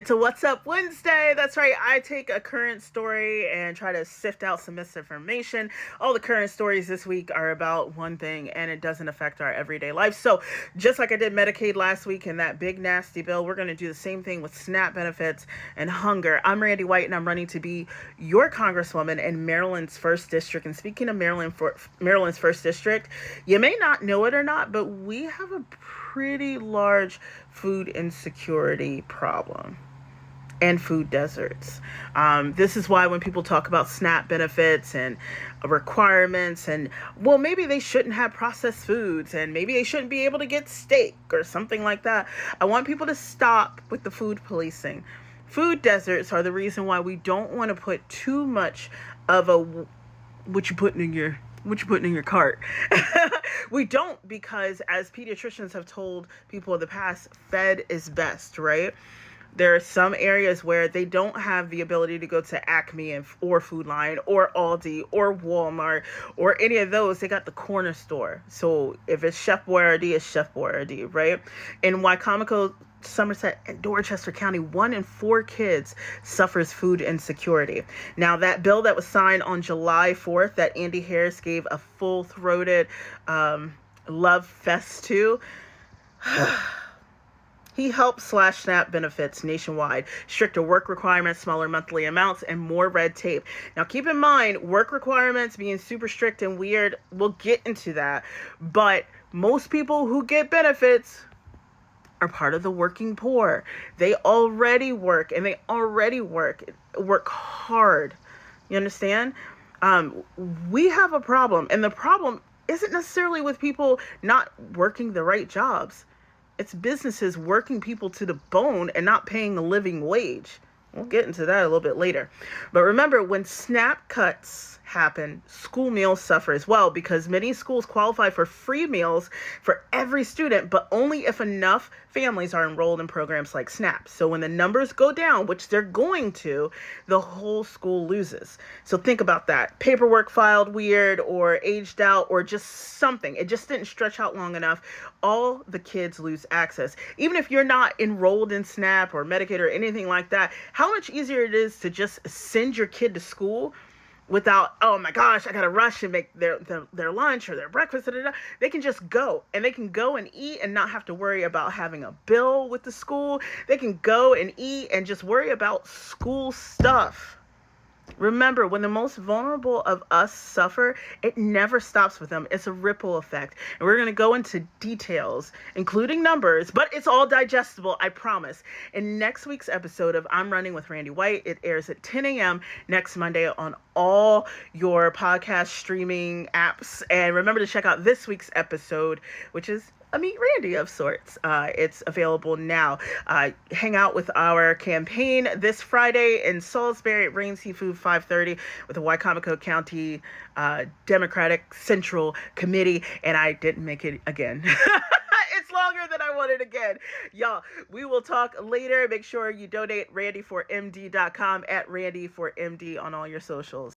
To What's Up Wednesday. That's right. I take a current story and try to sift out some misinformation. All the current stories this week are about one thing, and it doesn't affect our everyday life. So, just like I did Medicaid last week in that big nasty bill, we're going to do the same thing with SNAP benefits and hunger. I'm Randi White, and I'm running to be your Congresswoman in Maryland's first district. And speaking of Maryland's first district, you may not know it or not, but we have a pretty large food insecurity problem and food deserts. This is why when people talk about SNAP benefits and requirements, and well, maybe they shouldn't have processed foods and maybe they shouldn't be able to get steak or something like that, I want people to stop with the food policing. Food deserts are the reason why we don't want to put too much of a what you putting in your cart. We don't, because as pediatricians have told people in the past, fed is best, right? There are some areas where they don't have the ability to go to Acme or Food Lion or Aldi or Walmart or any of those. They got the corner store. So if it's Chef Boyardee, it's Chef Boyardee, right? In Wycomico, Somerset, and Dorchester County, 1 in 4 kids suffers food insecurity. Now, that bill that was signed on July 4th that Andy Harris gave a full-throated love fest to, he helped slash SNAP benefits nationwide, stricter work requirements, smaller monthly amounts, and more red tape. Now, keep in mind, work requirements being super strict and weird, we'll get into that. But most people who get benefits are part of the working poor. They already work, and they already work hard. You understand? We have a problem, and the problem isn't necessarily with people not working the right jobs. It's businesses working people to the bone and not paying a living wage. We'll get into that a little bit later. But remember, when SNAP cuts happen, school meals suffer as well, because many schools qualify for free meals for every student, but only if enough families are enrolled in programs like SNAP. So when the numbers go down, which they're going to, the whole school loses. So think about that. Paperwork filed weird or aged out or just something. It just didn't stretch out long enough. All the kids lose access. Even if you're not enrolled in SNAP or Medicaid or anything like that, how much easier it is to just send your kid to school without, oh my gosh, I gotta rush and make their lunch or their breakfast. Da, da, da. They can just go, and they can go and eat and not have to worry about having a bill with the school. They can go and eat and just worry about school stuff. Remember, when the most vulnerable of us suffer, it never stops with them. It's a ripple effect. And we're going to go into details, including numbers, but it's all digestible, I promise. In next week's episode of I'm Running with Randi White, it airs at 10 a.m. next Monday on all your podcast streaming apps. And remember to check out this week's episode, which is a Meet Randi of sorts. It's available now. Hang out with our campaign this Friday in Salisbury at Rain Seafood 5:30 with the Wycomico County Democratic Central Committee, and I didn't make it again. It's longer than I wanted again. Y'all, we will talk later. Make sure you donate randy4md.com at Randi4md on all your socials.